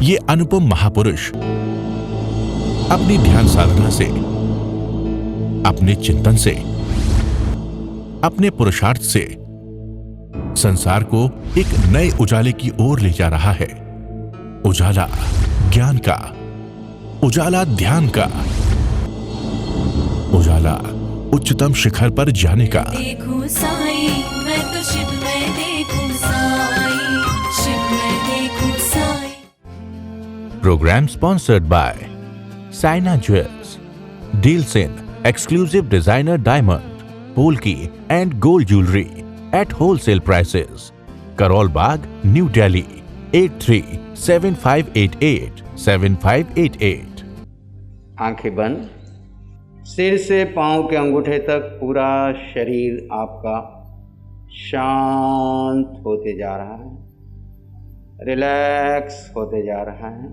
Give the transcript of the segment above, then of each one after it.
ये अनुपम महापुरुष अपनी ध्यान साधना से, अपने चिंतन से, अपने पुरुषार्थ से संसार को एक नए उजाले की ओर ले जा रहा है। उजाला ज्ञान का, उजाला ध्यान का, उजाला उच्चतम शिखर पर जाने का। देखूं साई, मैं तो शिव में देखूं साई, शिव में देखूं Sai. Program sponsored by Saina Jewels. Deals in exclusive designer diamond, polki and gold jewelry at wholesale prices. Karol Bagh, New Delhi, 8375887588। आंखें बंद। सिर से पांव के अंगूठे तक पूरा शरीर आपका शांत होते जा रहा है, रिलैक्स होते जा रहा है।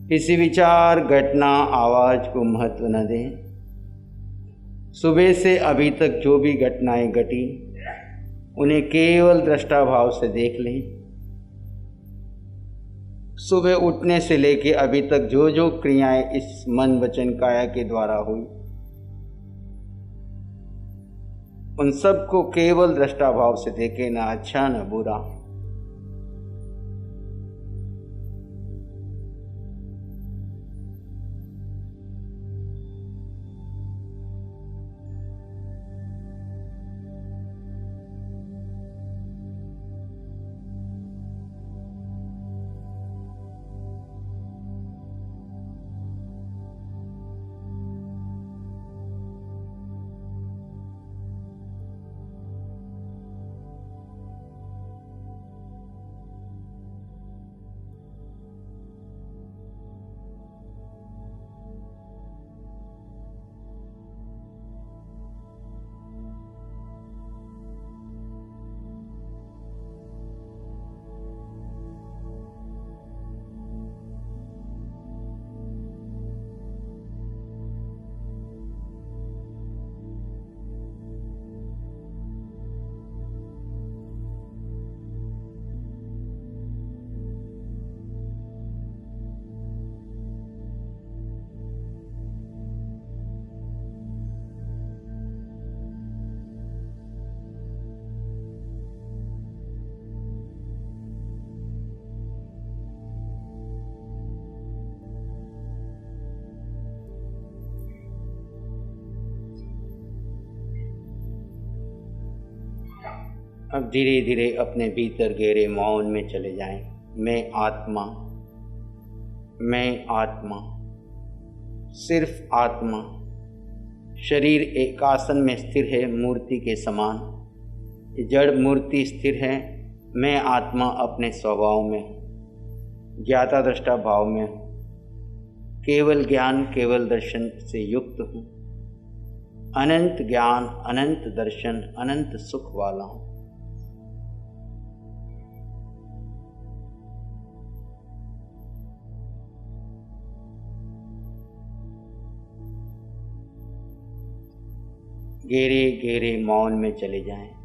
किसी विचार, घटना, आवाज को महत्व न दें। सुबह से अभी तक जो भी घटनाएं घटी उन्हें केवल दृष्टा भाव से देख लें। सुबह उठने से लेकर अभी तक जो जो क्रियाएं इस मन वचन काया के द्वारा हुई उन सब को केवल दृष्टा भाव से देखें, ना अच्छा न बुरा। अब धीरे धीरे अपने भीतर गहरे मौन में चले जाएं। मैं आत्मा, मैं आत्मा, सिर्फ आत्मा। शरीर एक आसन में स्थिर है, मूर्ति के समान। जड़ मूर्ति स्थिर है। मैं आत्मा अपने स्वभाव में, ज्ञाता दृष्टा भाव में, केवल ज्ञान, केवल दर्शन से युक्त हूँ। अनंत ज्ञान, अनंत दर्शन, अनंत सुख वाला हूँ। गहरे गहरे मौन में चले जाएं।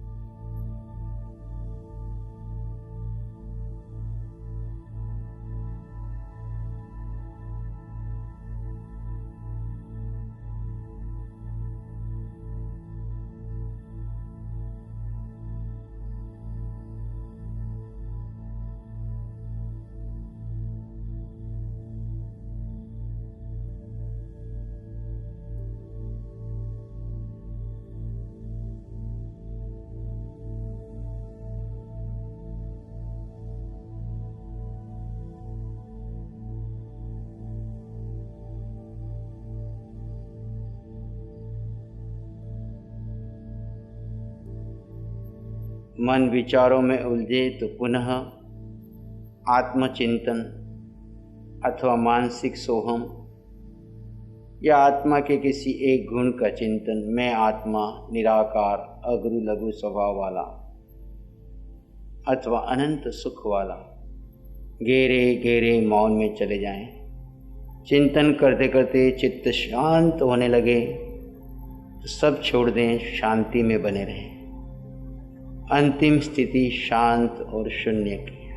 मन विचारों में उलझे तो पुनः आत्मचिंतन अथवा मानसिक सोहम या आत्मा के किसी एक गुण का चिंतन, मैं आत्मा निराकार, अगुरु लघु स्वभाव वाला अथवा अनंत सुख वाला, गहरे गहरे मौन में चले जाएं। चिंतन करते करते चित्त शांत होने लगे तो सब छोड़ दें, शांति में बने रहें। अंतिम स्थिति शांत और शून्य की है।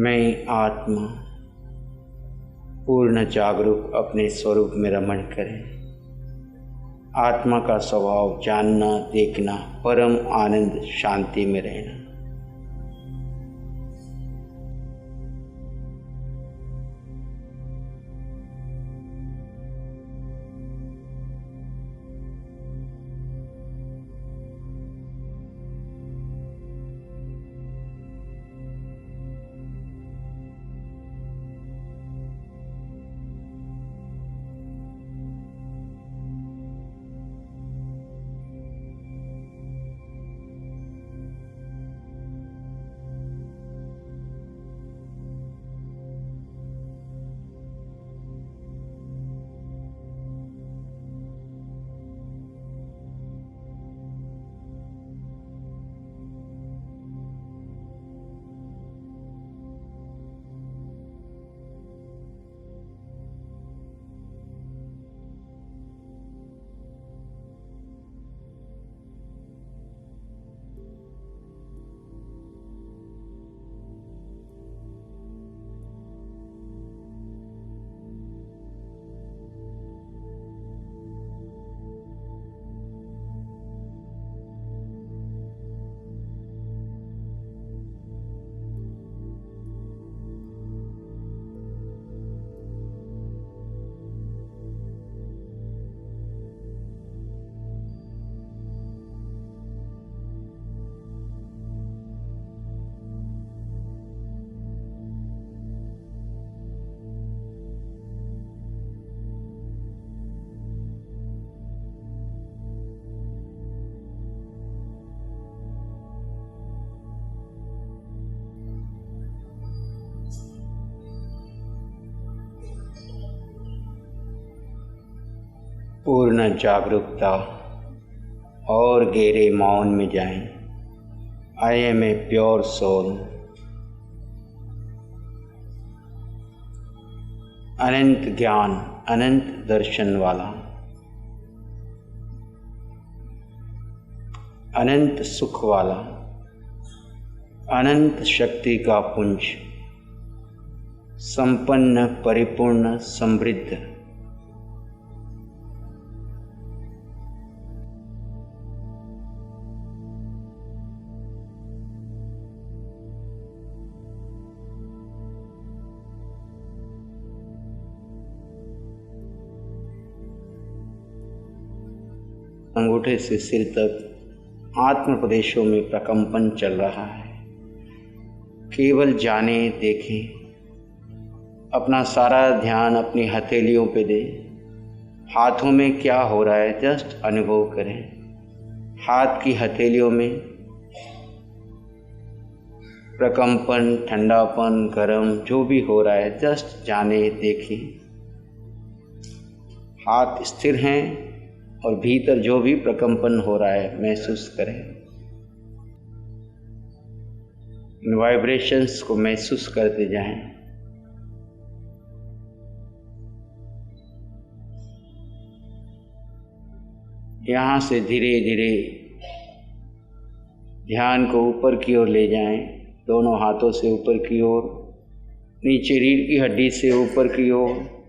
मैं आत्मा पूर्ण जागरूक अपने स्वरूप में रमण करें। आत्मा का स्वभाव जानना, देखना, परम आनंद शांति में रहना। पूर्ण जागरूकता और गहरे मौन में जाएं। I am a pure soul. अनंत ज्ञान, अनंत दर्शन वाला, अनंत सुख वाला, अनंत शक्ति का पुंज, संपन्न, परिपूर्ण, समृद्ध, अंगूठे से सिर तक आत्म प्रदेशों में प्रकंपन चल रहा है। केवल जाने, देखें। अपना सारा ध्यान अपनी हथेलियों पे दें। हाथों में क्या हो रहा है जस्ट अनुभव करें। हाथ की हथेलियों में प्रकंपन, ठंडापन, गरम जो भी हो रहा है जस्ट जाने, देखें। हाथ स्थिर हैं और भीतर जो भी प्रकंपन हो रहा है महसूस करें। इन वाइब्रेशंस को महसूस करते जाएं। यहाँ से धीरे धीरे ध्यान को ऊपर की ओर ले जाएं। दोनों हाथों से ऊपर की ओर, नीचे रीढ़ की हड्डी से ऊपर की ओर,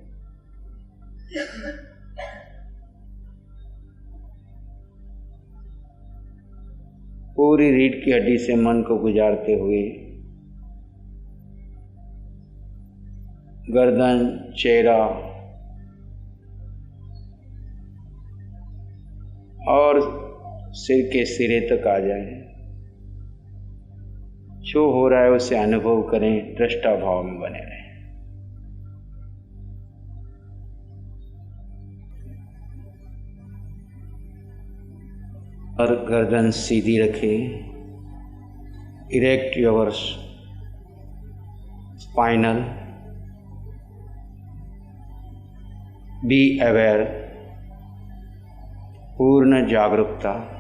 पूरी रीढ़ की हड्डी से मन को गुजारते हुए गर्दन, चेहरा और सिर के सिरे तक आ जाए। जो हो रहा है उसे अनुभव करें, दृष्टा भाव में बने रहें। और गर्दन सीधी रखें। Erect your spinal. Be aware. पूर्ण जागरूकता।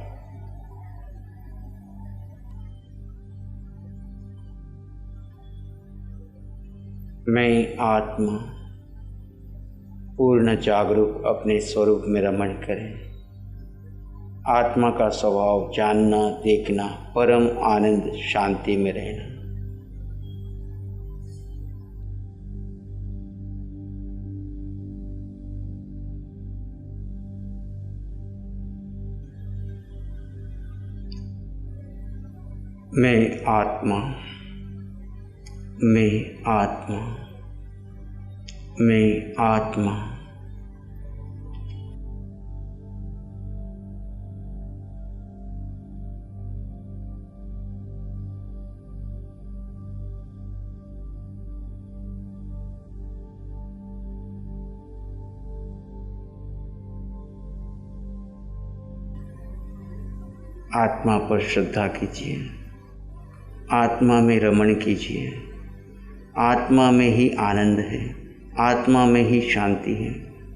मैं आत्मा पूर्ण जागरूक अपने स्वरूप में रमण करें। आत्मा का स्वभाव जानना, देखना, परम आनंद शांति में रहना। मैं आत्मा, मैं आत्मा, मैं आत्मा। आत्मा पर श्रद्धा कीजिए, आत्मा में रमण कीजिए। आत्मा में ही आनंद है, आत्मा में ही शांति है,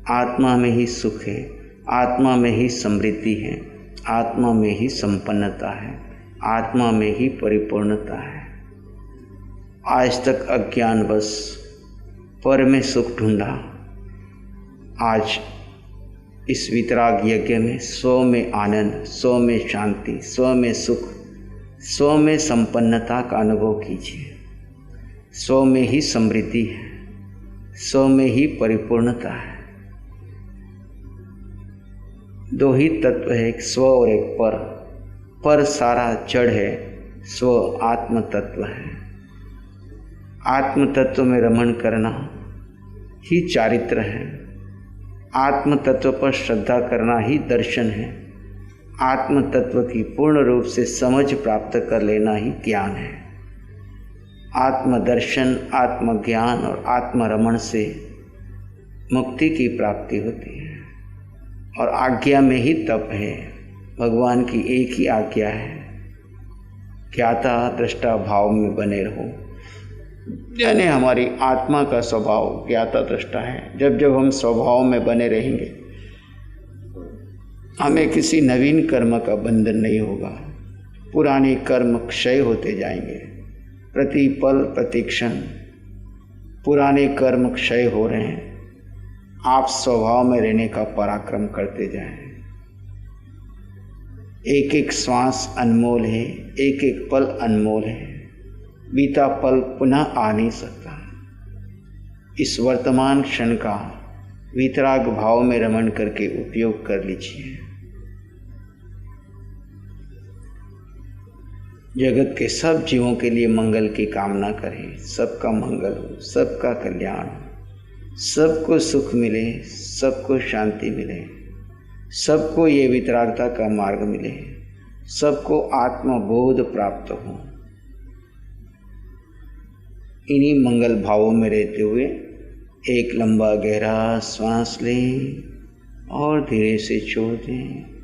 आत्मा में ही सुख है, आत्मा में ही समृद्धि है, आत्मा में ही संपन्नता है, आत्मा में ही परिपूर्णता है। आज तक अज्ञानवश पर में सुख ढूंढा, आज इस वितराग यज्ञ में स्व में आनंद, स्व में शांति, स्व में सुख, स्व में संपन्नता का अनुभव कीजिए। स्व में ही समृद्धि है, स्व में ही परिपूर्णता है। दो ही तत्व है, एक स्व और एक पर। पर सारा जड़ है, स्व आत्म तत्व है। आत्म तत्व में रमण करना ही चारित्र है। आत्म तत्व पर श्रद्धा करना ही दर्शन है। आत्म तत्व की पूर्ण रूप से समझ प्राप्त कर लेना ही ज्ञान है। आत्मदर्शन, आत्मज्ञान और आत्मरमण से मुक्ति की प्राप्ति होती है। और आज्ञा में ही तप है। भगवान की एक ही आज्ञा है, ज्ञाता दृष्टा भाव में बने रहो। यानी हमारी आत्मा का स्वभाव ज्ञाता दृष्टा है। जब जब हम स्वभाव में बने रहेंगे, हमें किसी नवीन कर्म का बंधन नहीं होगा। पुराने कर्म क्षय होते जाएंगे। प्रति पल प्रति क्षण पुराने कर्म क्षय हो रहे हैं। आप स्वभाव में रहने का पराक्रम करते जाएं। एक एक श्वास अनमोल है, एक एक पल अनमोल है। बीता पल पुनः आ नहीं सकता। इस वर्तमान क्षण का वितराग भाव में रमण करके उपयोग कर लीजिए। जगत के सब जीवों के लिए मंगल की कामना करें। सबका मंगल हो, सबका कल्याण हो, सबको सुख मिले, सबको शांति मिले, सबको ये वितरागता का मार्ग मिले, सबको आत्मबोध प्राप्त हो। इन्हीं मंगल भावों में रहते हुए एक लंबा गहरा श्वास लें और धीरे से छोड़ दें।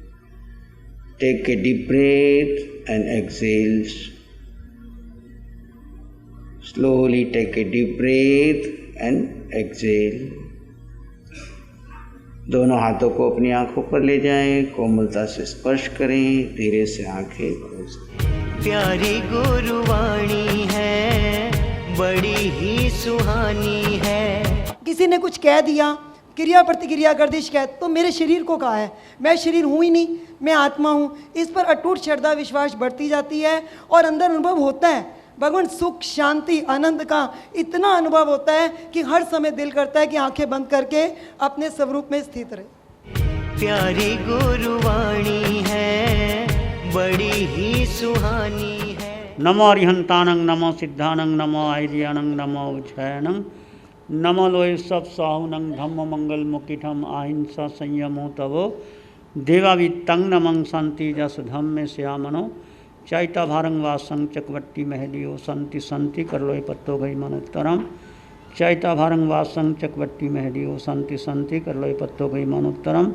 Take a deep breath and exhale. Slowly take a deep breath and exhale. दोनों हाथों को अपनी आंखों पर ले जाएं, कोमलता से स्पर्श करें, धीरे से आंखें खोल दें। प्यारी गुरुवाणी है, बड़ी ही सुहानी है। किसी ने कुछ कह दिया, क्रिया प्रतिक्रिया कर दी शिकायत, तो मेरे शरीर को कहा है। मैं शरीर हूँ ही नहीं, मैं आत्मा हूँ। इस पर अटूट श्रद्धा विश्वास बढ़ती जाती है और अंदर अनुभव होता है भगवान सुख, शांति, आनंद का इतना अनुभव होता है कि हर समय दिल करता है कि आंखें बंद करके अपने स्वरूप में स्थित रहे। प्यारी गुरुवाणी है, बड़ी ही सुहानी है। नमो अरिहंतानंग, नमो सिद्धानंग, नमो आर्यानंग, नमो उज्जयनंग, नमो लोय सब साहुनंग, धम्म मंगल मुकिठम अहिंसा संयमो तवो देवावितंग नमं शांति जस धम्मे श्यामनो चैता भारंग वासंग चकवट्टी महलियो संति संति कर लोय पत्तो गई मनोत्तरम। चैता भारंग वासंग चकवट्टी महलियो संति संति कर लोय पत्तो गई मनोत्तरम।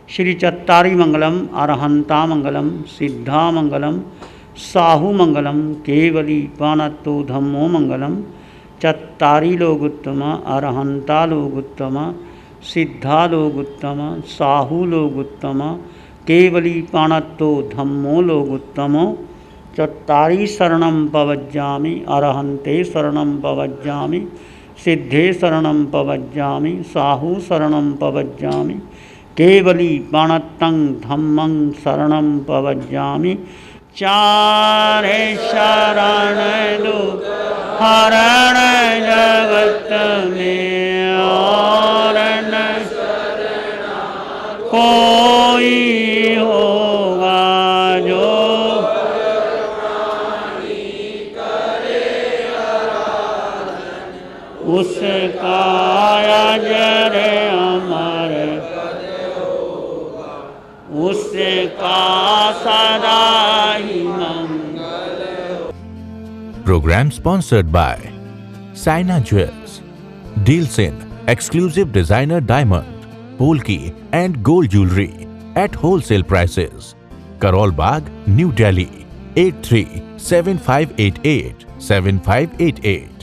श्री चत्तारी मंगलम, अरहंता मंगलम, सिद्धा मंगलम, साहु मंगलम, केवली पानत्तो धम्मो मंगलम। चत्तारी लोगुत्तम, अरहंता लोगुत्तम, सिद्धा लोगुत्तम, साहु लोगुत्तम, केवली पानत्तो धम्मो लोगुत्तमो। चत्तारी शरणं पवज्जामि, अरहंते शरणं पवज्जामि, सिद्धे शरणं पवज्जामि, साहु शरणं पवज्जामि, केवली पाणत्तं धम्मं शरणं पवज्जामि। चारे शरण दो हरण जगत में और न कोई होगा जो उसका सदा ही मंगल। Program sponsored by Saina Jewels. Deals in exclusive designer diamond, polki and gold jewelry at wholesale prices. Karol Bagh, New Delhi 837588 7588.